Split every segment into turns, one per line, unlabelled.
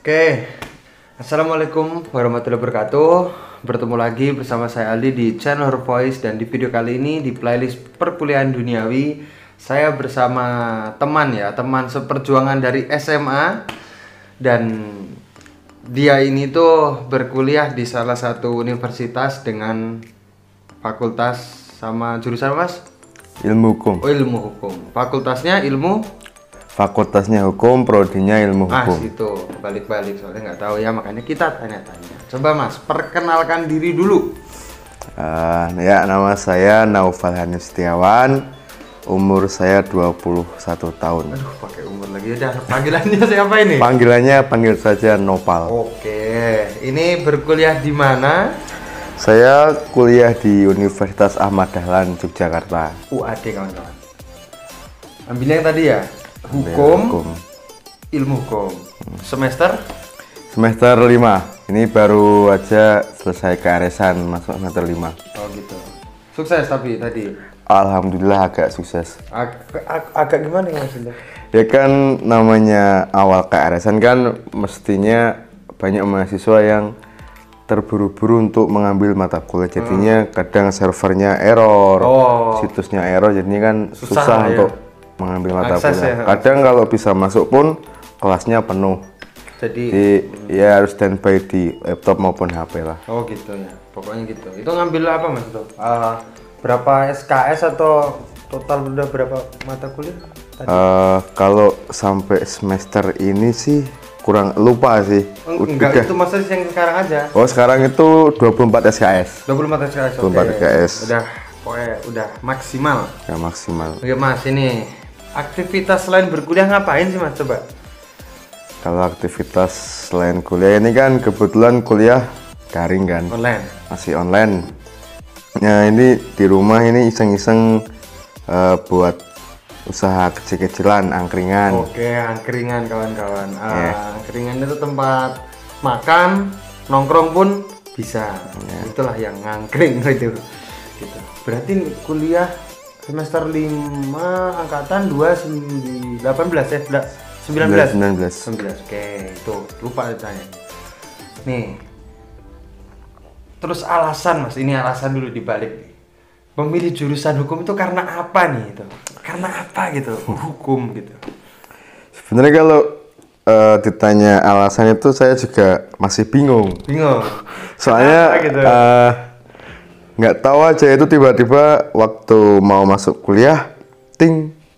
Oke, Assalamualaikum warahmatullahi wabarakatuh. Bertemu lagi bersama saya Aldi di channel Her Voice. Dan di video kali ini di playlist perkuliahan duniawi, saya bersama teman seperjuangan dari SMA. Dan dia ini tuh berkuliah di salah satu universitas dengan fakultas sama jurusan mas?
Ilmu hukum.
Oh, ilmu hukum. Fakultasnya ilmu?
Fakultasnya hukum, prodinya ilmu hukum.
Itu balik-balik soalnya nggak tahu ya, makanya kita tanya-tanya. Coba mas, perkenalkan diri dulu.
Ya, nama saya Naufal Hanif Setiawan. Umur saya 21 tahun.
Aduh, pakai umur lagi. Udah, panggilannya siapa ini?
Panggil saja Nopal.
Oke, ini berkuliah di mana?
Saya kuliah di Universitas Ahmad Dahlan, Yogyakarta.
UAD kawan-kawan. Ambilnya yang tadi ya? Hukum. Ilmu hukum. Semester?
Semester 5. Ini baru aja selesai kearesan, masuk semester 5.
Oh gitu. Sukses tapi tadi?
Alhamdulillah agak sukses.
Agak gimana ya maksudnya?
Ya kan namanya awal kearesan kan mestinya banyak mahasiswa yang terburu-buru untuk mengambil mata kuliah, jadinya kadang servernya error, situsnya error, jadinya kan susah untuk mengambil mata kuliah. Kadang kalau bisa masuk pun kelasnya penuh. Jadi ya harus standby di laptop maupun HP lah.
Oh gitu ya, pokoknya gitu. Itu ngambil apa mas itu? Berapa SKS atau total udah berapa mata kuliah?
Kalau sampai semester ini sih kurang lupa sih.
Enggak, itu maksudnya yang sekarang aja.
Oh, sekarang itu 24 SKS.
24 SKS.
24 SKS.
Udah, pokoknya udah maksimal.
Ya maksimal.
Oke mas, ini aktivitas selain berkuliah ngapain sih mas, coba?
Kalau aktivitas selain kuliah ini kan kebetulan kuliah daring kan.
Online.
Masih online. Nah ini di rumah ini iseng-iseng buat usaha kecil-kecilan, angkringan.
Oke, angkringan kawan-kawan. Angkringan itu tempat makan, nongkrong pun bisa. Itulah yang ngangkring itu. Gitu. Berarti kuliah semester 5 angkatan 18 ya? 19. Oke, itu lupa ditanya. Nih. Terus alasan mas, ini alasan dulu dibalik nih. Memilih jurusan hukum itu karena apa nih itu? Karena apa gitu? Hukum gitu.
Sebenarnya kalau ditanya alasan itu saya juga masih bingung. Soalnya gitu? Nggak tahu aja itu tiba-tiba waktu mau masuk kuliah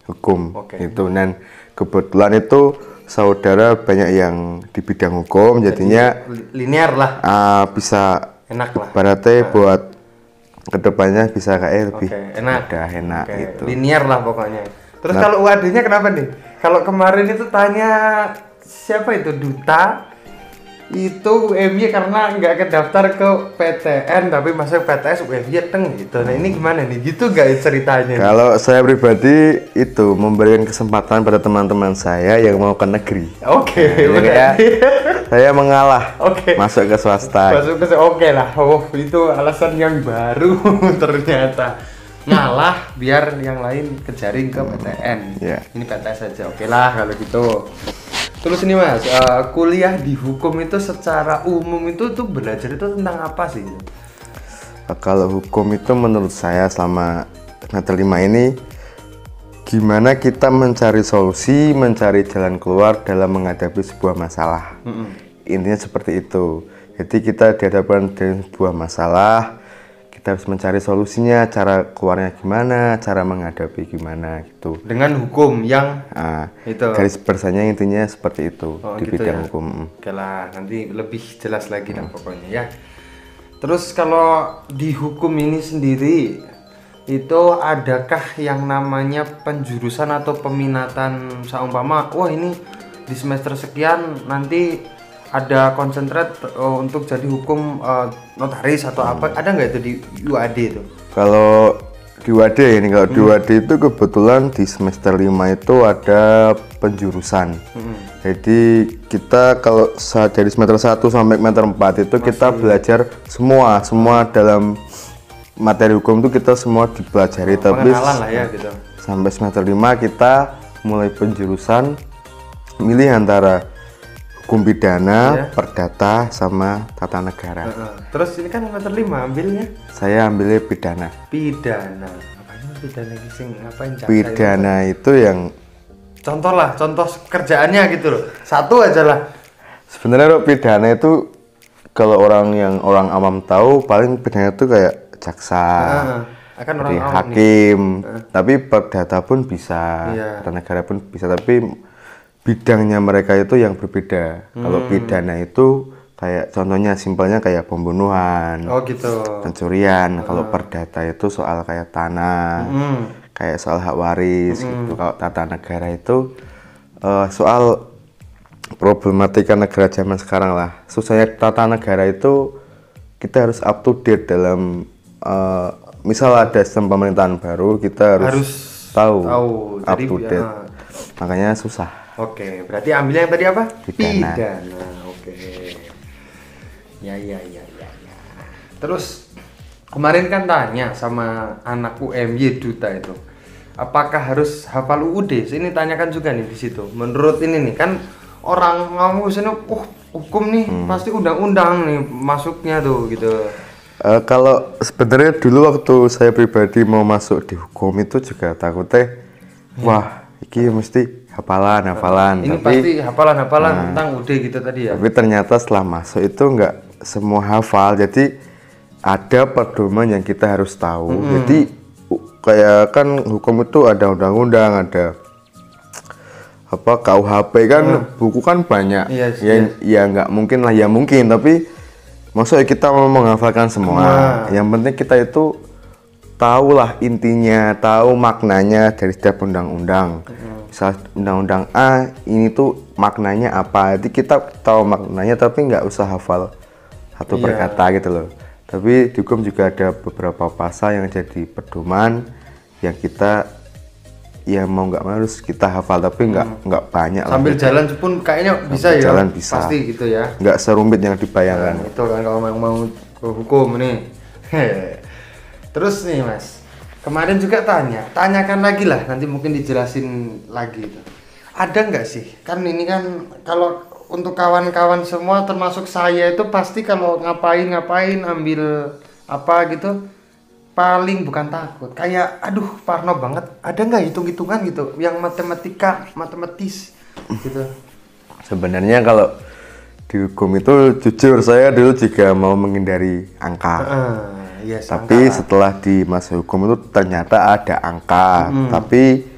hukum gitu. Dan kebetulan itu saudara banyak yang di bidang hukum, jadinya
linear lah.
Bisa
enak lah.
Berarti buat kedepannya bisa kayak lebih
enak
gitu.
Linear lah pokoknya. Terus kalau UAD-nya kenapa nih? Kalau kemarin itu tanya siapa itu duta itu UMY karena nggak kedaftar ke PTN tapi masuk PTS UMY gitu. Nah ini gimana nih? Gitu nggak ceritanya?
Kalau saya pribadi itu memberikan kesempatan pada teman-teman saya yang mau ke negeri. Saya mengalah. Masuk ke swasta.
Oke lah. Oh itu alasan yang baru ternyata. Ngalah biar yang lain kejaring ke PTN. Ini PTS saja. Oke lah kalau gitu. Terus ini mas, kuliah di hukum itu secara umum itu tuh belajar itu tentang apa sih?
Kalau hukum itu menurut saya selama semester 5 ini gimana kita mencari solusi, mencari jalan keluar dalam menghadapi sebuah masalah. Intinya seperti itu. Jadi kita dihadapkan dengan sebuah masalah, kita harus mencari solusinya, cara keluarnya gimana, cara menghadapi gimana gitu.
Dengan hukum yang itu.
Garis besarnya intinya seperti itu di
gitu
bidang
ya?
hukum.
Oke lah, nanti lebih jelas lagi lah pokoknya ya. Terus kalau di hukum ini sendiri itu adakah yang namanya penjurusan atau peminatan seumpama wah ini di semester sekian nanti ada konsentrat untuk jadi hukum notaris atau apa, ada nggak itu di UAD itu?
Kalau di UAD ini, kalau di UAD itu kebetulan di semester 5 itu ada penjurusan. Jadi kita kalau dari semester 1 sampai semester 4 itu kita belajar semua dalam materi hukum itu kita semua dipelajari. Tapi
lah ya gitu.
Sampai semester 5 kita mulai penjurusan, milih antara hukum pidana, perdata, sama tata negara.
Terus ini kan semester 5 ambilnya?
Saya ambilnya pidana.
Pidana. Ngapain pidana sing ngapain jaksa?
Pidana itu yang
contoh lah, contoh kerjaannya gitu loh. Satu aja lah.
Sebenarnya pidana itu kalau orang awam tahu paling pidana itu kayak jaksa,
akan orang awam
hakim, tapi perdata pun bisa, tata negara pun bisa, tapi bidangnya mereka itu yang berbeda. Kalau pidana itu kayak contohnya simpelnya kayak pembunuhan,
gitu,
pencurian. Kalau perdata itu soal kayak tanah, kayak soal hak waris gitu. Kalau tata negara itu soal problematika negara zaman sekarang lah. Susahnya tata negara itu kita harus up to date dalam misal ada sistem pemerintahan baru, kita harus tahu up to date. Makanya susah.
Oke, berarti ambilnya yang tadi apa?
Pidana.
Oke. Ya. Terus kemarin kan tanya sama anak UMY Duta itu, apakah harus hafal UUD? Ini tanyakan juga nih di situ. Menurut ini nih kan orang ngomong sini, hukum nih pasti undang-undang nih masuknya tuh gitu.
Kalau sebenarnya dulu waktu saya pribadi mau masuk di hukum itu juga takutnya, wah, ini mesti hafalan.
Ini tapi, pasti hafalan tentang UUD gitu tadi ya.
Tapi ternyata setelah masuk itu nggak semua hafal, jadi ada pedoman yang kita harus tahu. Jadi kayak kan hukum itu ada undang-undang, ada apa KUHP kan, buku kan banyak. Ya nggak mungkin lah, ya mungkin, tapi maksudnya kita mau menghafalkan semua. Yang penting kita itu tahu lah intinya, tahu maknanya dari setiap undang-undang. Misal undang-undang A ini tuh maknanya apa, jadi kita tahu maknanya tapi nggak usah hafal satu per kata gitu loh. Tapi di hukum juga ada beberapa pasal yang jadi pedoman yang kita ya mau nggak mau harus kita hafal, tapi nggak banyak
sambil
lah.
Jalan pun kayaknya bisa ya,
jalan bisa.
Pasti gitu ya,
nggak serumit yang dibayangkan.
Itu kan kalau mau ke hukum nih. Terus nih Mas, kemarin juga tanyakan lagi lah, nanti mungkin dijelasin lagi itu. Ada nggak sih, kan ini kan kalau untuk kawan-kawan semua termasuk saya itu pasti kalau ngapain ambil apa gitu paling bukan takut, kayak aduh parno banget, ada nggak hitung-hitungan gitu yang matematis gitu.
Sebenarnya kalau di hukum itu jujur saya dulu juga mau menghindari angka. Tapi setelah di masa hukum itu ternyata ada angka, tapi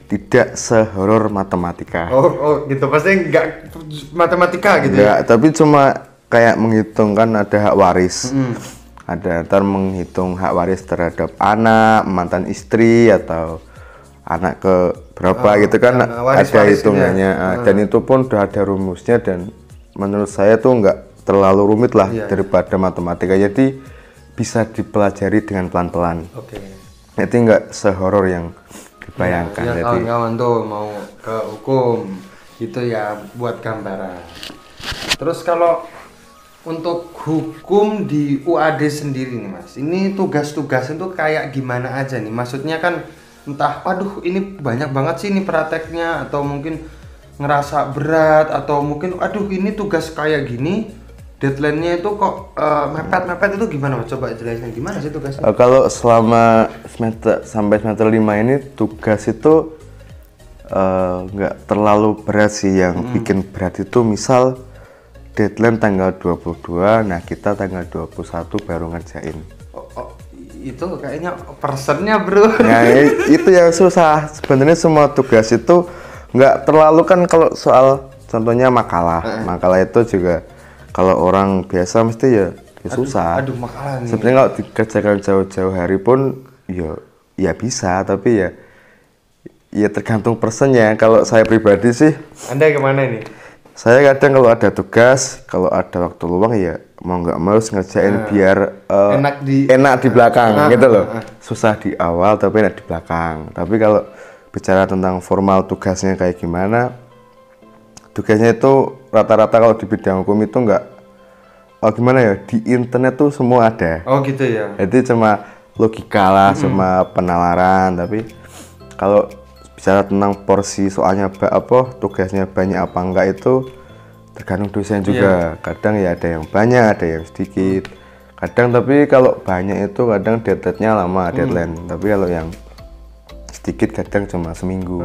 tidak sehoror matematika.
Oh gitu, pasti enggak matematika gitu.
Enggak, tapi cuma kayak menghitung kan ada hak waris. Ada ntar menghitung hak waris terhadap anak, mantan istri atau anak ke berapa gitu kan, ada hitungannya. Dan itu pun udah ada rumusnya, dan menurut saya tuh nggak terlalu rumit lah daripada matematika. Jadi bisa dipelajari dengan pelan-pelan. Jadi nggak sehoror yang dibayangkan.
Ya, kawan-kawan tuh mau ke hukum gitu ya, buat gambaran. Terus kalau untuk hukum di UAD sendiri nih Mas, ini tugas-tugas itu kayak gimana aja nih? Maksudnya kan entah, aduh ini banyak banget sih ini prakteknya, atau mungkin ngerasa berat, atau mungkin aduh ini tugas kayak gini, deadline-nya itu kok mepet-mepet, itu gimana Mas? Coba jelasin gimana sih tugasnya?
Kalau selama sampai semester 5 ini tugas itu nggak terlalu berat sih. Yang bikin berat itu misal deadline tanggal 22, nah kita tanggal 21 baru ngerjain.
Itu kayaknya persennya bro.
Ya itu yang susah. Sebenarnya semua tugas itu nggak terlalu kan, kalau soal contohnya makalah itu juga kalau orang biasa mesti ya susah.
Aduh makalah nih.
Sebenarnya kalau dikerjakan jauh-jauh hari pun ya bisa, tapi ya tergantung persennya. Kalau saya pribadi sih,
Anda kemana ini?
Saya kadang kalau ada tugas, kalau ada waktu luang ya mau nggak mau harus ngerjain biar enak di belakang gitu loh. Susah di awal tapi enak di belakang. Tapi kalau bicara tentang formal tugasnya kayak gimana, tugasnya itu rata-rata kalau di bidang hukum itu nggak, gimana ya, di internet tuh semua ada.
Oh gitu ya.
Jadi cuma logika lah, cuma penalaran. Tapi kalau bicara tentang porsi soalnya tugasnya banyak apa enggak, itu tergantung dosen juga. Kadang ya ada yang banyak, ada yang sedikit. Kadang tapi kalau banyak itu kadang deadline-nya lama, deadline. Tapi kalau yang sedikit kadang cuma seminggu.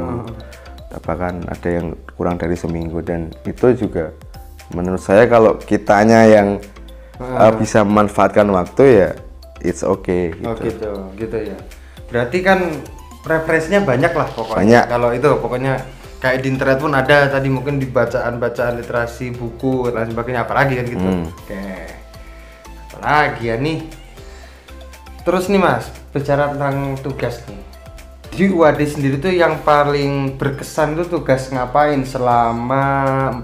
Bahkan ada yang kurang dari seminggu, dan itu juga menurut saya kalau kitanya yang bisa memanfaatkan waktu ya it's okay gitu.
Oh gitu ya. Berarti kan referensinya banyak lah pokoknya.
Banyak.
Kalau itu pokoknya kayak di internet pun ada tadi, mungkin di bacaan literasi buku dan sebagainya, apalagi kan gitu. Oke. Apalagi ya nih. Terus nih Mas, bicara tentang tugas nih. Di UAD sendiri tuh yang paling berkesan tuh tugas ngapain selama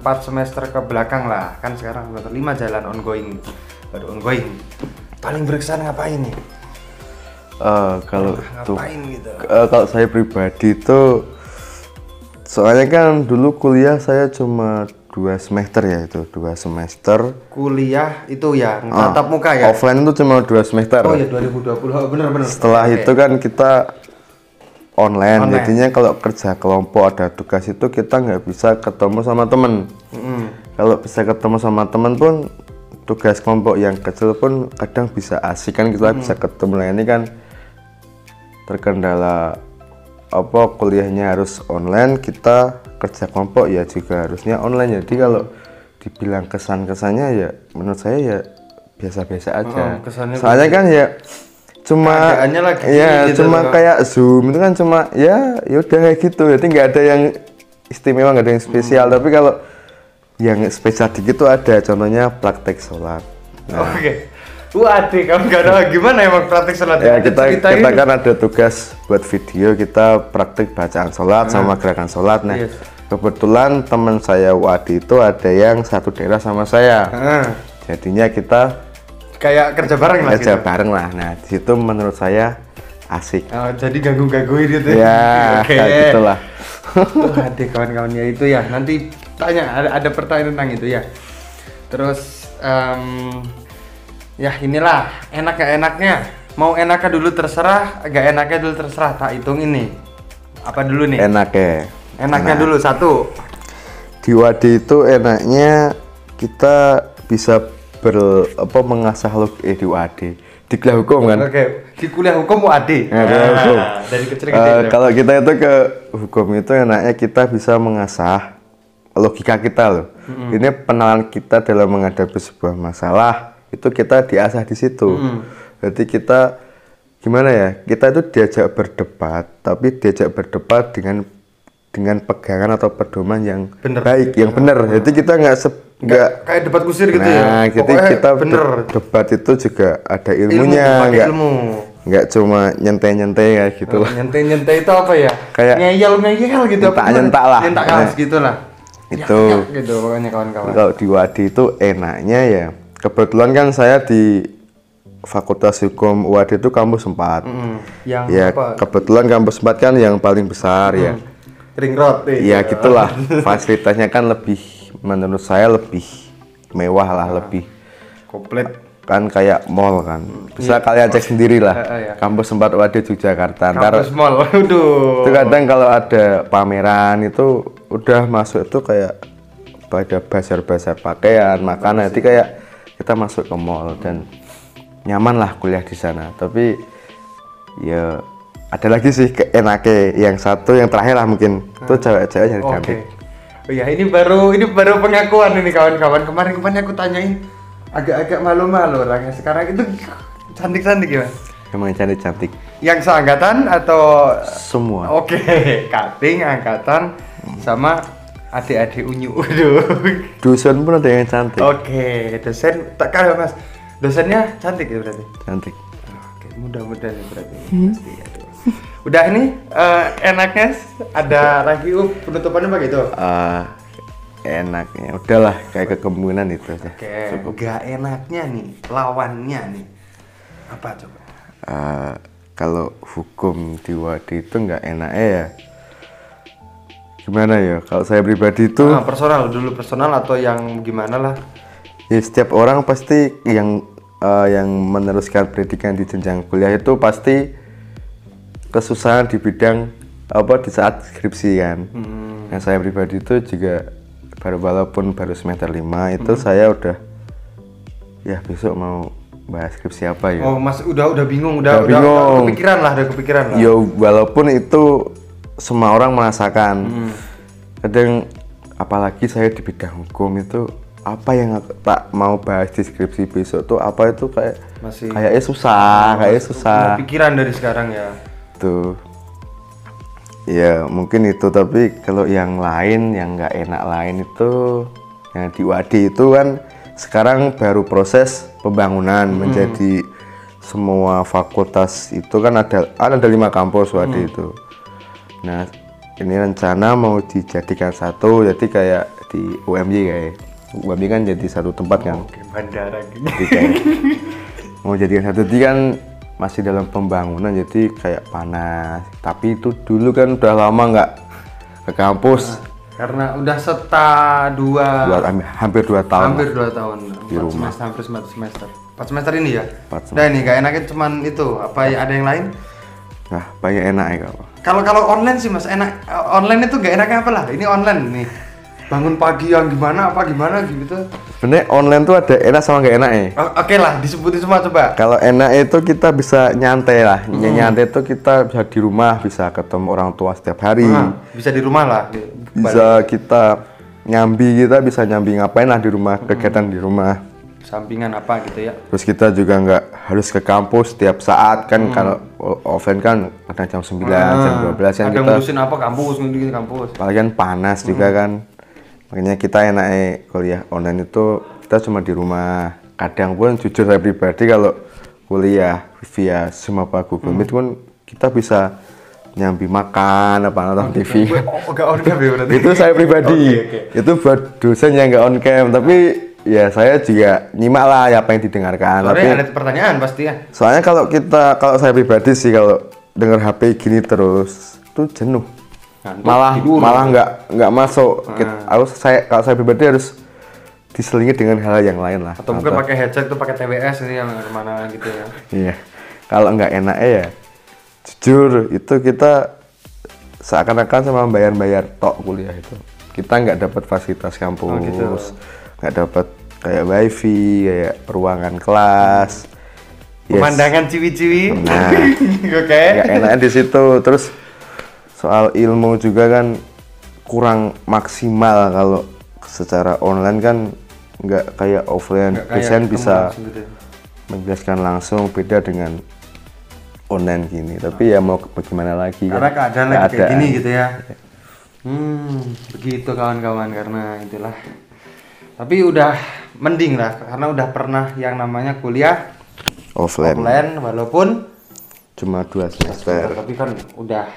4 semester ke belakang lah. Kan sekarang semester 5 jalan ongoing. Baru ongoing. Paling berkesan ngapain nih?
Kalau
ngapain gitu?
Kalau saya pribadi itu soalnya kan dulu kuliah saya cuma 2 semester ya, itu 2 semester.
Kuliah itu ya tatap muka ya?
Offline itu cuma 2 semester.
Oh ya 2020, bener.
Setelah itu kan kita online. Jadinya kalau kerja kelompok ada tugas itu kita nggak bisa ketemu sama temen. Kalau bisa ketemu sama temen pun tugas kelompok yang kecil pun kadang bisa asik kan, kita bisa ketemu. Nah ini kan terkendala apa kuliahnya harus online, kita kerja kelompok ya juga harusnya online. Jadi kalau dibilang kesan-kesannya ya menurut saya ya biasa-biasa aja. Soalnya kan ya cuma
lagi
ya
gitu
cuma kayak Zoom itu kan cuma ya udah kayak gitu, jadi nggak ada yang istimewa, nggak ada yang spesial. Tapi kalau yang spesial dikit tuh ada, contohnya praktek sholat.
Oke. Waduh, kamu nggak ada gimana emang praktek sholat?
Ya kita kan ada tugas buat video, kita praktek bacaan sholat sama gerakan sholat. Nah kebetulan teman saya Wadi itu ada yang satu daerah sama saya. Jadinya kita
kayak kerja bareng lah.
Kerja bareng lah. Nah di situ menurut saya asik.
Oh, jadi ganggu-gangguin gitu
ya. Kayak gitulah.
Ada kawan-kawannya itu ya. Nanti tanya, ada pertanyaan tentang itu ya. Terus ya inilah enak gak enaknya. Mau enaknya dulu terserah, gak enaknya dulu terserah. Tak hitung ini. Apa dulu nih? Enaknya dulu satu.
Di Wadi itu enaknya kita bisa mengasah di UAD, di kuliah hukum kan?
Oke, di kuliah hukum UAD. Dari kecil
kalau kita itu ke hukum itu enaknya kita bisa mengasah logika kita loh. Ini pengenalan kita dalam menghadapi sebuah masalah itu kita diasah di situ. Jadi kita gimana ya? Kita itu diajak berdebat, tapi diajak berdebat dengan pegangan atau pedoman yang baik, yang benar. Jadi kita nggak
kayak debat kusir gitu ya.
Nah, jadi kita debat itu juga ada ilmunya, nggak cuma nyentai-nyentai kayak gitu lah.
Nyentai itu apa ya?
Kayak
ngeyel gitu.
Nyentak lah.
Nyentak kaos gitu lah.
Itu
gitu pokoknya kawan-kawan.
Kalau di Wadi itu enaknya ya, kebetulan kan saya di Fakultas Hukum UAD itu kampus 4.
Yang
ya
apa?
Kebetulan kampus 4 kan yang paling besar ya.
Ring road
ya gitulah. Fasilitasnya kan menurut saya lebih mewah lah, lebih
komplit
kan, kayak mall kan. Bisa kalian cek sendiri lah. Kampus 4 UAD Yogyakarta.
Kampus mall. Waduh.
Itu kadang kalau ada pameran itu udah masuk itu kayak pada bazar-bazar pakaian, makanan. Jadi kayak kita masuk ke mall dan nyaman lah kuliah di sana. Tapi ya ada lagi sih enaknya, yang satu yang terakhir lah mungkin itu cewek-cewek yang cantik.
Oh ya, ini baru pengakuan ini kawan-kawan. Kemarin aku tanyain agak malu-malu orangnya, sekarang itu cantik-cantik ya.
Emang cantik-cantik.
Yang seangkatan atau
semua?
Oke, cutting angkatan sama adik-adik unyu. Waduh.
Dosen pun ada yang cantik.
Oke, dosen tak kalah Mas. Dosennya cantik ya berarti?
Cantik.
Oke, mudah-mudahan ya berarti. Pasti ya. Udah ini enaknya ada lagi penutupannya begitu.
Enaknya udahlah kayak kekemungkinan itu aja.
Oke. Gak enaknya nih, lawannya nih. Apa coba?
Kalau hukum di Wadi itu nggak enaknya ya. Gimana ya? Kalau saya pribadi itu
personal atau yang gimana lah?
Ya setiap orang pasti yang meneruskan pendidikan di jenjang kuliah itu pasti kesusahan di bidang di saat skripsi kan. Yang saya pribadi itu juga walaupun baru semester 5 itu saya udah ya besok mau bahas skripsi apa ya.
Oh, Mas udah bingung, udah kepikiran lah.
Ya walaupun itu semua orang merasakan. Kadang apalagi saya di bidang hukum itu apa yang tak mau bahas di skripsi besok tuh apa itu kayaknya susah,
Pikiran dari sekarang ya.
Tuh. Ya mungkin itu, tapi kalau yang lain yang nggak enak lain itu yang di UAD itu kan sekarang baru proses pembangunan menjadi semua fakultas itu kan ada 5 kampus UAD itu. Nah ini rencana mau dijadikan satu, jadi kayak di UMY kayak UMY kan jadi satu tempat kan.
Oke, bandara gitu.
Mau jadikan satu, jadi kan masih dalam pembangunan jadi kayak panas. Tapi itu dulu kan udah lama nggak ke kampus.
Karena udah
hampir 2 tahun.
Hampir 2 tahun
di rumah.
Hampir semester. 4 semester ini ya.
4 semester.
Nah ini gak enaknya cuman itu. Apa ya, ada yang lain?
Nah banyak enak ya
kalau online sih Mas enak. Online itu gak enaknya apa lah? Ini online nih. Bangun pagi yang gimana gitu.
Sebenarnya online tuh ada enak sama gak enak ya.
Oke lah, disebutin semua coba.
Kalau enak itu kita bisa nyantai lah. Nyantai itu kita bisa di rumah, bisa ketemu orang tua setiap hari.
Bisa di rumah lah.
Bisa kita bisa nyambi ngapain lah di rumah, kegiatan di rumah.
Sampingan apa gitu ya.
Terus kita juga nggak harus ke kampus setiap saat kan. Kalau offline kan kadang jam 9, jam 12 kan kita
ngurusin apa kampus.
Apalagi kan panas juga kan. Makanya kita enaknya kuliah online itu kita cuma di rumah. Kadang pun jujur saya pribadi kalau kuliah via Zoom apa Google Meet pun kita bisa nyambi makan apa nonton TV.
Nggak on cam ya berarti?
Itu saya pribadi. Itu buat dosen yang nggak on cam, tapi ya saya juga nyimak lah apa yang didengarkan.
Soalnya ada pertanyaan pasti ya.
Soalnya kalau saya pribadi sih kalau denger HP gini terus tuh jenuh. Malah nggak masuk. Kalau saya pribadi harus diselingi dengan hal yang lain lah.
Atau mungkin pakai headset tuh pakai TWS ini yang mana gitu ya.
Iya. Kalau nggak enak ya jujur itu kita seakan-akan sama bayar tok kuliah itu. Kita nggak dapat fasilitas kampus.
Gitu.
Nggak dapat kayak wifi, kayak ruangan kelas,
pemandangan ciwi-ciwi.
Nah,
oke.
Nggak enaknya di situ. Terus soal ilmu juga kan kurang maksimal kalau secara online kan nggak kayak offline. Dosen bisa menjelaskan langsung, beda dengan online gini. Tapi ya mau bagaimana lagi?
Karena keadaan lagi kayak gini gitu ya. Begitu kawan-kawan, karena itulah. Tapi udah mending lah karena udah pernah yang namanya kuliah offline walaupun
cuma 2 semester.
Tapi kan udah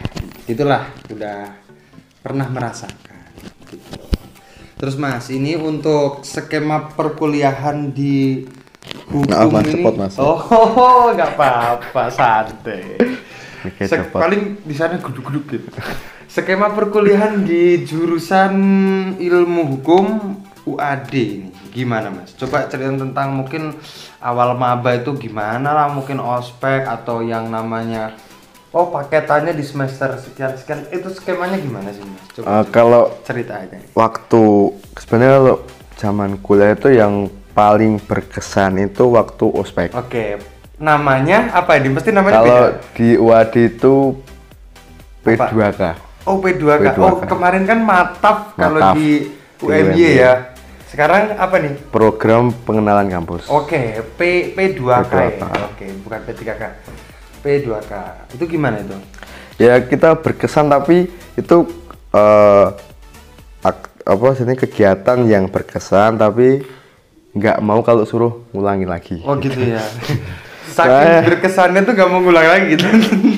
pernah merasakan gitu. Terus Mas, ini untuk skema perkuliahan di hukum ini.
Cepot, Mas.
Oh, nggak apa-apa, santai. Paling di sana guduk-guduk gitu. Skema perkuliahan di jurusan ilmu hukum UAD ini gimana Mas? Coba cerita tentang mungkin awal maba itu gimana lah, mungkin ospek atau yang namanya paketannya di semester sekian itu skemanya gimana sih Mas? Coba
kalau
cerita aja.
Waktu sebenarnya kalau zaman kuliah itu yang paling berkesan itu waktu ospek.
Oke. Namanya apa ini? Pasti namanya
kalau
beda.
Di UAD itu P2K.
Oh, P2K. Oh, kemarin kan Mataf. Kalau di UMY ya. Sekarang apa nih?
Program pengenalan kampus.
Oke, P2K. Oke, bukan P3K. P2K. Itu gimana itu?
Ya kita berkesan, tapi itu ini kegiatan yang berkesan tapi nggak mau kalau suruh ngulangi lagi.
Oh gitu ya. Saking berkesannya tuh nggak mau ngulang lagi gitu.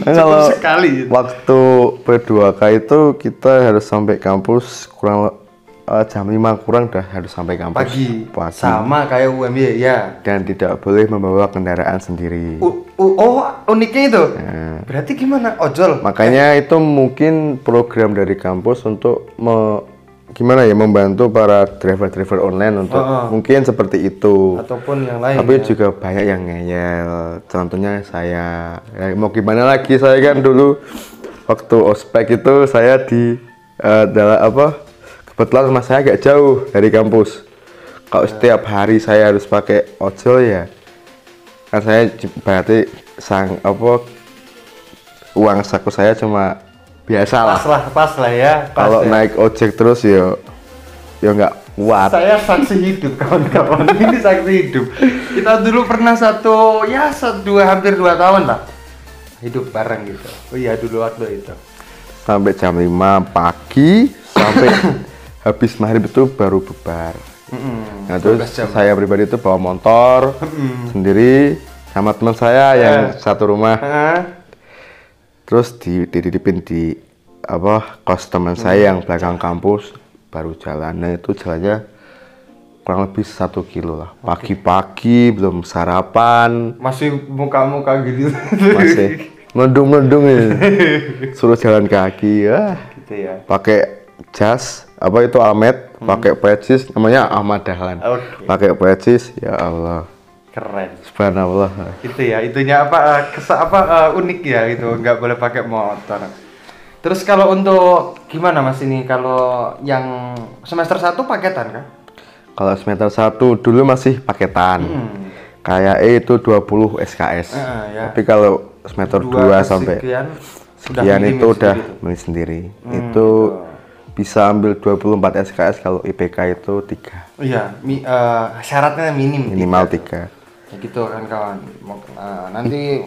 Kalau
sekali. Gitu.
Waktu P2K itu kita harus sampai kampus kurang jam 5 kurang udah harus sampai kampus.
Pagi. Sama kayak UMY ya.
Dan tidak boleh membawa kendaraan sendiri.
Uniknya itu. Berarti gimana? Ojol.
Makanya itu mungkin program dari kampus untuk membantu para driver online untuk mungkin seperti itu.
Ataupun yang lain.
Tapi juga banyak yang ngeyel. Contohnya saya. Ya, mau gimana lagi, saya kan dulu waktu ospek itu saya di Kebetulan rumah saya agak jauh dari kampus. Kalau setiap hari saya harus pakai ojol ya, kan saya berarti uang saku saya cuma biasa lah.
Pas lah ya.
Kalau naik ojek terus ya nggak kuat.
Saya saksi hidup kawan-kawan. Ini saksi hidup. Kita dulu pernah hampir 2 tahun lah hidup bareng gitu. Oh iya, dulu waktu itu.
Sampai jam 5 pagi sampai habis maghrib itu baru bubar. Nah terus saya pribadi itu bawa motor sendiri sama teman saya yang satu rumah. Terus dititipin di kos teman saya yang belakang kampus, baru jalan. Nah itu jalannya kurang lebih 1 kilo lah. Pagi-pagi belum sarapan.
Masih muka-muka gitu.
Masih mendung-mendung ya. Suruh jalan kaki ya.
Gitu ya.
Pakai jas itu Almed, pakai pecis namanya Ahmad Dahlan. Pakai pecis, ya Allah.
Keren.
Subhanallah.
Itu ya, itunya unik ya gitu, nggak boleh pakai motor. Terus kalau untuk gimana Mas ini, kalau yang semester 1 paketan kan?
Kalau semester 1 dulu masih paketan. Kayak itu 20 SKS.
Ya.
Tapi kalau semester 2 sampai sekian itu udah milih sendiri. Itu bisa ambil 24 SKS kalau IPK itu 3.
Iya, syaratnya
minimal 3.
Ya gitu kan kawan. Nanti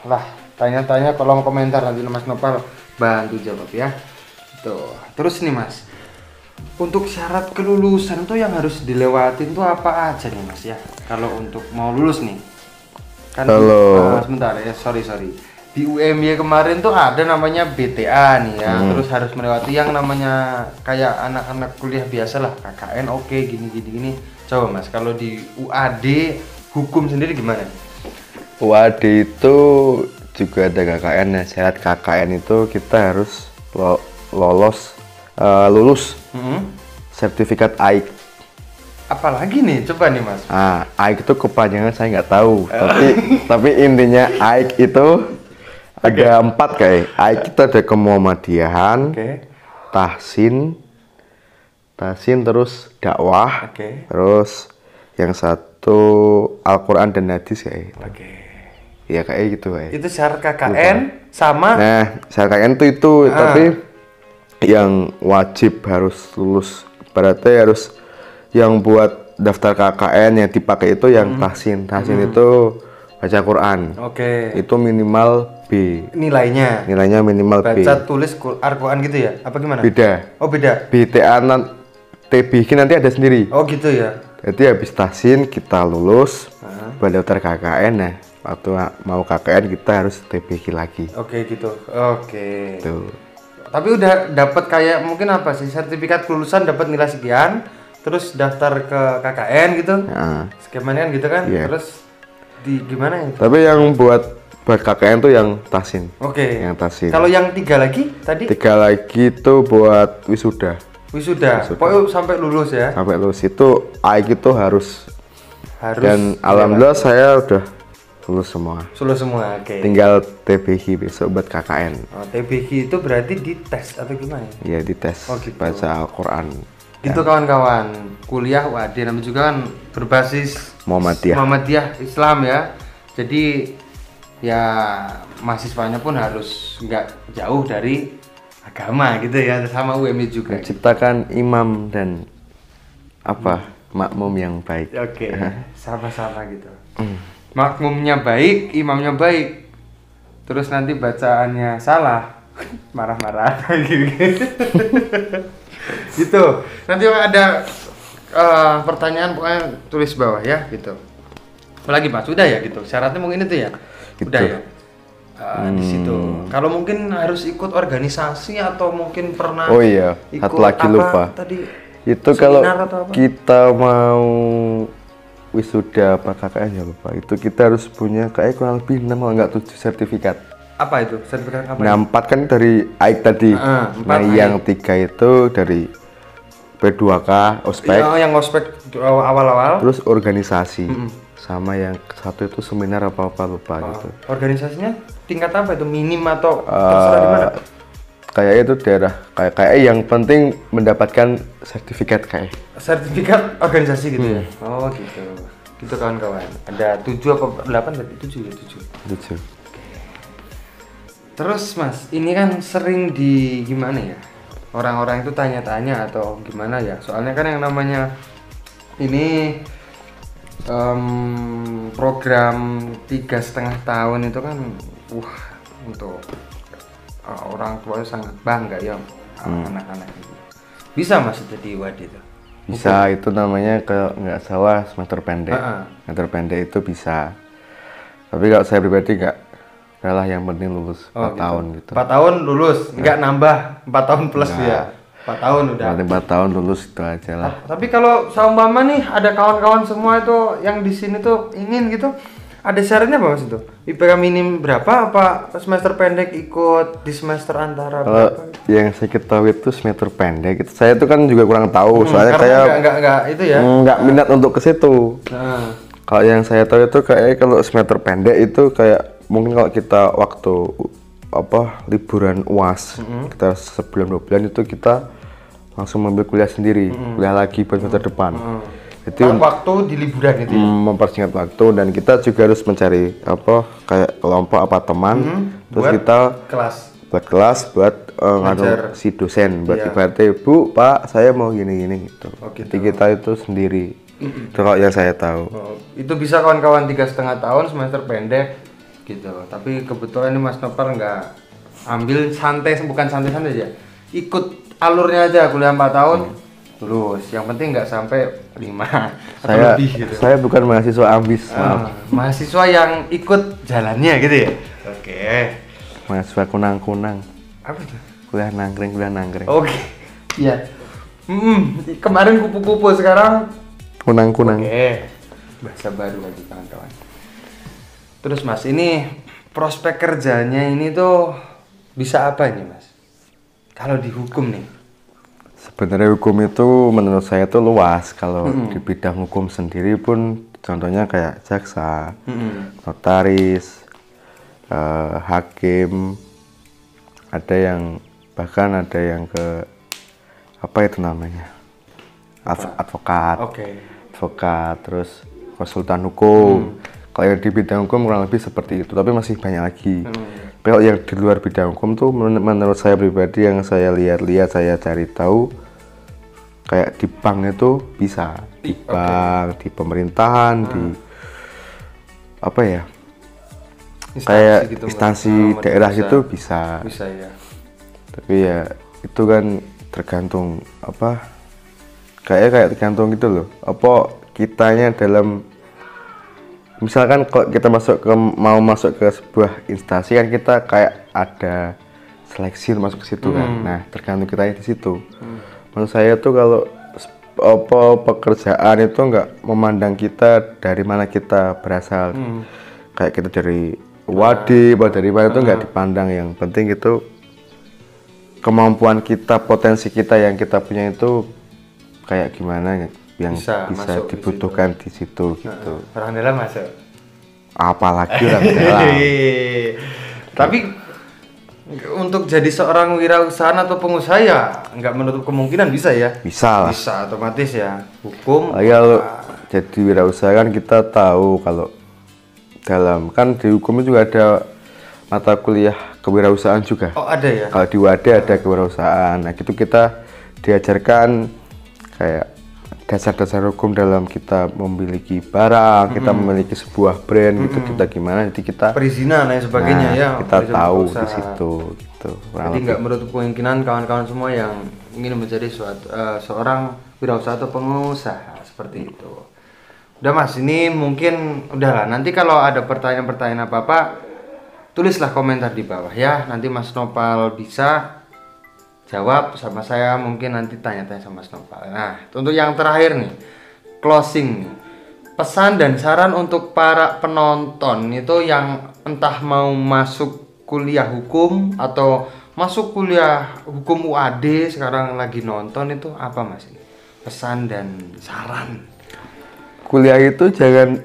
lah tanya-tanya kolom komentar, nanti Mas Nopal bantu jawab ya. Tuh. Terus nih Mas, untuk syarat kelulusan tuh yang harus dilewatin tuh apa aja nih Mas ya? Kalau untuk mau lulus nih. Kan sebentar ya, sorry. Di UMY kemarin tuh ada namanya BTA nih ya, terus harus melewati yang namanya kayak anak-anak kuliah biasa lah, KKN gini. Coba Mas, kalau di UAD hukum sendiri gimana?
UAD itu juga ada KKN ya. Syarat KKN itu kita harus lulus sertifikat AIK.
Apalagi nih, coba nih Mas.
AIK itu kepanjangan saya nggak tahu, tapi intinya AIK itu ada 4 kayak. AIK itu ada kemuhammadiyahan, tahsin terus dakwah, terus yang satu Al-Quran dan hadis kayak. Ya kayak gitu kayak.
Itu syarat KKN sama.
Nah, syarat KKN itu tapi yang wajib harus lulus. Berarti harus yang buat daftar KKN yang dipakai itu yang tahsin. Tahsin itu baca Quran. Itu minimal B.
Nilainya
minimal B.
Baca tulis Al-Quran gitu ya? Apa gimana?
Beda.
Oh beda.
BTA TBG nanti ada sendiri.
Oh gitu ya.
Jadi habis tahsin kita lulus, buat daftar KKN. Nah, waktu mau KKN kita harus TBG lagi.
Gitu.
Tuh.
Tapi udah dapat kayak mungkin apa sih, sertifikat kelulusan dapat nilai sekian, terus daftar ke KKN gitu. Skemanya kan gitu kan? Terus gimana ya?
Tapi yang buat KKN tuh yang tahsin. Yang tahsin.
Kalau yang 3 lagi tadi?
3 lagi itu buat wisuda.
Pokoknya sampai lulus ya?
Sampai lulus itu AIK itu harus. Dan alhamdulillah saya udah lulus semua. Tinggal TBG besok buat KKN.
TBG itu berarti dites atau gimana?
Iya dites.
Gitu.
Baca Al-Quran.
Gitu kawan-kawan. Kuliah UAD namanya juga kan berbasis Muhammadiyah Islam ya. Jadi ya mahasiswanya pun harus nggak jauh dari agama gitu ya, sama UMY juga.
Menciptakan imam dan makmum yang baik.
Sama-sama gitu. Makmumnya baik, imamnya baik. Terus nanti bacaannya salah, marah-marah gitu. Gitu. Nanti ada pertanyaan pokoknya tulis bawah ya gitu. Apalagi Mas, udah ya gitu. Syaratnya mungkin itu ya.
Gitu.
Udah ya. Di situ. Kalau mungkin harus ikut organisasi atau mungkin pernah.
Oh iya, satu lagi lupa.
Tadi
itu kalau kita mau wisuda apa KKN ya lupa. Itu kita harus punya kayak kurang lebih 6 kalau nggak 7 sertifikat.
Apa itu? Sertifikat apa?
Nah, 4 kan dari AIK tadi. Nah, yang 3 itu dari P2K, ospek.
Yang ospek awal-awal.
Terus organisasi. Sama yang satu itu seminar apa lupa gitu.
Organisasinya tingkat apa itu? Minim atau terserah di mana?
kayak itu daerah kayak yang penting mendapatkan sertifikat kayak.
Sertifikat organisasi gitu ya. Oh gitu. Gitu kawan-kawan. Ada 7 apa 8 tadi? 7 ya, 7.
7.
Terus Mas, ini kan sering di gimana ya? Orang-orang itu tanya-tanya atau gimana ya? Soalnya kan yang namanya ini program 3,5 tahun itu kan untuk orang tua sangat bangga ya anak-anak itu. Bisa Mas jadi wadah itu?
Bisa, itu namanya kalau nggak salah semester pendek. Semester pendek itu bisa. Tapi kalau saya pribadi nggak, udahlah yang penting lulus 4 tahun gitu.
4 tahun lulus, nggak nambah 4 tahun plus ya. 4 tahun udah.
Nanti 4 tahun lulus itu aja lah.
Tapi kalau seumpama nih ada kawan-kawan semua itu yang di sini tuh ingin gitu, ada syaratnya apa Mas itu? IPK minim berapa? Apa semester pendek ikut di semester antara berapa?
Yang saya ketahui itu semester pendek. Saya itu kan juga kurang tahu, soalnya kayak
nggak itu ya.
Nggak minat untuk ke situ. Kalau yang saya tahu itu kayak kalau semester pendek itu kayak mungkin kalau kita waktu liburan UAS, kita sebulan 2 bulan itu kita langsung mengambil kuliah sendiri, kuliah lagi buat semester depan. Itu
waktu di liburan itu ya?
Mempersingkat waktu, dan kita juga harus mencari kayak kelompok apa teman, terus kita buat kelas buat ngajar si dosen buat ibaratnya, Bu, Pak, saya mau gini gitu. Jadi kita itu sendiri. Itu kalau yang saya tahu.
Itu bisa kawan-kawan 3,5 tahun semester pendek gitu. Tapi kebetulan ini Mas Nopal nggak ambil santai, bukan santai-santai aja, ikut alurnya aja, kuliah 4 tahun lulus. Yang penting nggak sampai 5 atau lebih gitu.
Saya bukan mahasiswa ambis, maaf.
Mahasiswa yang ikut jalannya gitu ya. Oke.
Mahasiswa kunang-kunang.
Apa itu?
Kuliah nangkring.
Oke. Iya. Kemarin kupu-kupu, sekarang
kunang-kunang.
Oke. Bahasa baru lagi kawan-kawan. Terus Mas, ini prospek kerjanya ini tuh bisa apa nih Mas? Kalau di hukum nih?
Sebenarnya hukum itu menurut saya itu luas. Kalau di bidang hukum sendiri pun contohnya kayak jaksa, notaris, hakim, bahkan ada yang ke apa itu namanya, advokat, advokat, terus konsultan hukum. Kalau yang di bidang hukum kurang lebih seperti itu, tapi masih banyak lagi. Kalau yang di luar bidang hukum tuh menurut saya pribadi yang saya lihat, saya cari tahu, kayak di bank itu bisa, di bank, di pemerintahan, di apa ya, kayak gitu, instansi daerah itu bisa ya. Tapi ya itu kan tergantung kayak tergantung gitu loh, kitanya dalam, misalkan kalau kita mau masuk ke sebuah instansi kan kita kayak ada seleksi masuk ke situ kan. Nah, tergantung kita di situ. Menurut saya tuh kalau pekerjaan itu nggak memandang kita dari mana kita berasal. Kayak kita dari Wadi, dari mana itu nggak dipandang. Yang penting itu kemampuan kita, potensi kita yang kita punya itu kayak gimana yang bisa dibutuhkan di situ gitu.
Orang dalam masuk.
Apalagi orang dalam.
Tapi untuk jadi seorang wirausahaan atau pengusaha ya nggak menutup kemungkinan bisa ya?
Bisa lah.
Bisa otomatis ya. Hukum.
Kalau jadi wirausaha kan kita tahu kalau kan di hukum juga ada mata kuliah kewirausahaan juga.
Oh, ada ya?
Kalau di Wadah ada kewirausahaan. Nah, gitu kita diajarkan kayak dasar-dasar hukum dalam kita memiliki barang, kita memiliki sebuah brand gitu, kita gimana, jadi kita
perizinan dan sebagainya ya.
Kita tahu di situ gitu.
Jadi nggak menutup kemungkinan kawan-kawan semua yang ingin menjadi seorang wirausaha atau pengusaha seperti itu. Udah Mas, ini mungkin udahlah. Nanti kalau ada pertanyaan-pertanyaan apa-apa, tulislah komentar di bawah ya. Nanti Mas Nopal bisa jawab sama saya, mungkin nanti tanya-tanya sama Mas Nopal. Nah, untuk yang terakhir nih, closing nih. Pesan dan saran untuk para penonton itu yang entah mau masuk kuliah hukum atau masuk kuliah hukum UAD sekarang lagi nonton, itu apa Mas ini? Pesan dan saran.
Kuliah itu jangan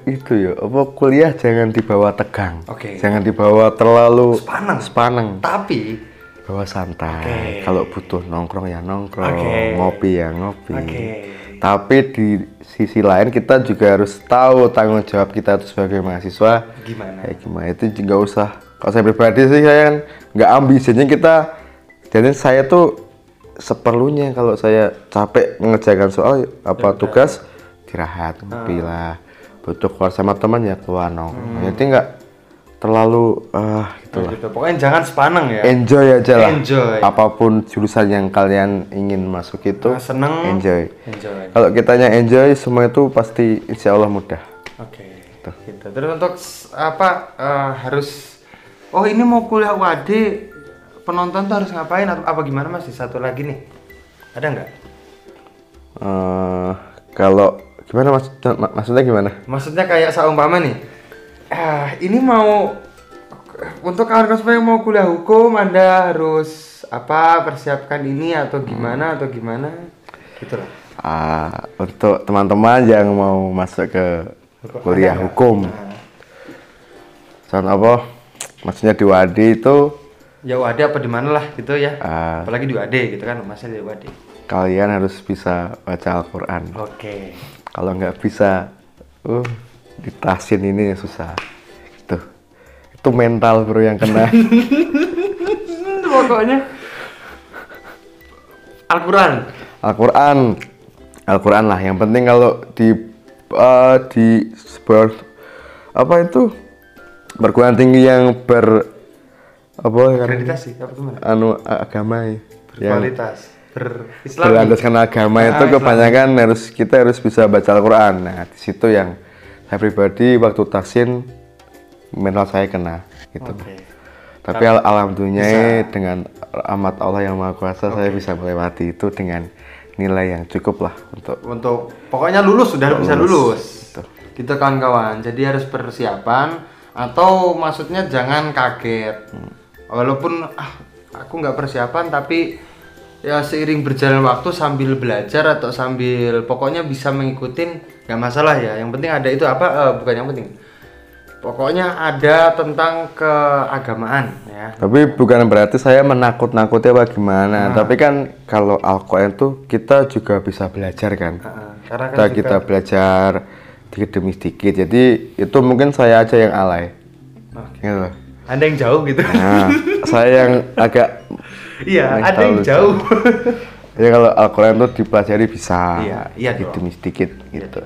kuliah jangan dibawa tegang. Jangan dibawa terlalu sepaneng.
Tapi
bawa santai.
Oke.
Kalau butuh nongkrong ya nongkrong,
Oke.
ngopi ya ngopi.
Oke.
Tapi di sisi lain kita juga harus tahu tanggung jawab kita itu sebagai mahasiswa.
Gimana?
Kayak gimana itu juga usah. Kalau saya pribadi sih saya kan nggak ambisinya kita. Jadi saya tuh seperlunya kalau saya capek mengerjakan soal apa tugas istirahat ngopi lah. Butuh keluar sama teman ya keluar nongkrong. Jadi nggak terlalu gitu lah.
Gitu. Pokoknya jangan sepaneng ya.
Enjoy aja lah.
Enjoy.
Apapun jurusan yang kalian ingin masuk itu,
Seneng.
enjoy.
Enjoy.
Kalau kitanya enjoy, semua itu pasti insya Allah mudah.
Oke. Gitu. Terus untuk apa harus ini mau kuliah UAD, penonton tuh harus ngapain atau apa gimana Mas? Satu lagi nih. Ada nggak?
Kalau gimana maksudnya gimana?
Maksudnya kayak seumpama nih. Ini mau untuk kawan-kawan supaya mau kuliah hukum Anda harus apa persiapkan ini atau gimana gitu lah.
Untuk teman-teman yang mau masuk ke kuliah hukum, soal apa? Maksudnya di UAD itu?
Ya UAD apa di mana lah gitu ya. Apalagi di UAD gitu kan, masih di UAD.
Kalian harus bisa baca Al-Quran.
Oke.
Kalau nggak bisa, ditasin ini susah. Itu mental bro yang kena.
Pokoknya
Al-Quran lah. Yang penting kalau di sebuah apa itu perguruan tinggi yang
akreditasi apa gimana?
Agama
Berkualitas, berislam.
Berlandaskan agama itu kebanyakan kita harus bisa baca Al-Quran. Nah di situ yang saya pribadi waktu tasin mental saya kena gitu. Tapi alhamdulillah dengan rahmat Allah yang Maha Kuasa saya bisa melewati itu dengan nilai yang cukup lah untuk
pokoknya sudah bisa lulus. Gitu kawan-kawan. Jadi harus persiapan atau maksudnya jangan kaget. Walaupun aku nggak persiapan tapi ya seiring berjalan waktu sambil belajar atau sambil pokoknya bisa mengikutin nggak masalah ya. Yang penting ada itu bukan yang penting. Pokoknya ada tentang keagamaan ya.
Tapi bukan berarti saya menakut-nakuti apa gimana. Tapi kan kalau Al-Quran tuh kita juga bisa belajar kan.
Karena kan
kita belajar sedikit demi sedikit. Jadi itu mungkin saya aja yang alay. Gitu.
Anda yang jauh gitu.
Nah, saya yang agak
ada yang jauh.
Ya kalau Al-Quran tuh dipelajari bisa.
Iya
sedikit demi sedikit gitu.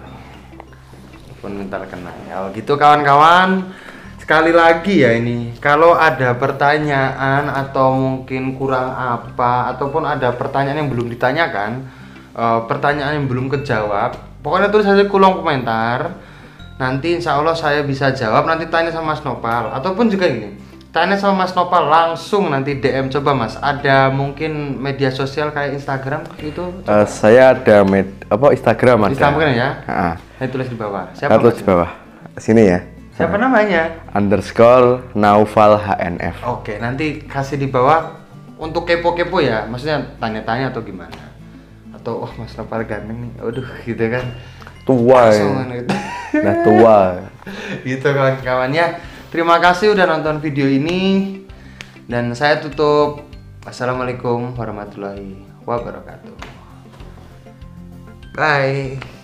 Pun mental kena ya gitu kawan-kawan. Sekali lagi ya ini kalau ada pertanyaan atau mungkin kurang apa ataupun ada pertanyaan yang belum ditanyakan, pertanyaan yang belum kejawab, pokoknya tulis aja kolom komentar. Nanti insya Allah saya bisa jawab. Nanti tanya sama Mas Nopal ataupun juga ini tanya sama Mas Nopal langsung nanti DM. Coba Mas, ada mungkin media sosial kayak Instagram gitu?
Saya ada Instagram ada.
Instagram ya? Saya tulis di bawah.
Siapa tulis di bawah? Sini ya.
Siapa namanya?
_Naufal HNF.
Oke, nanti kasih di bawah untuk kepo-kepo ya. Maksudnya tanya-tanya atau gimana? Atau Mas Nopal ganteng nih. Aduh, gitu kan.
Tua ya. Nah tua.
Gitu kawan-kawannya. Terima kasih udah nonton video ini. Dan saya tutup. Wassalamualaikum warahmatullahi wabarakatuh. Bye.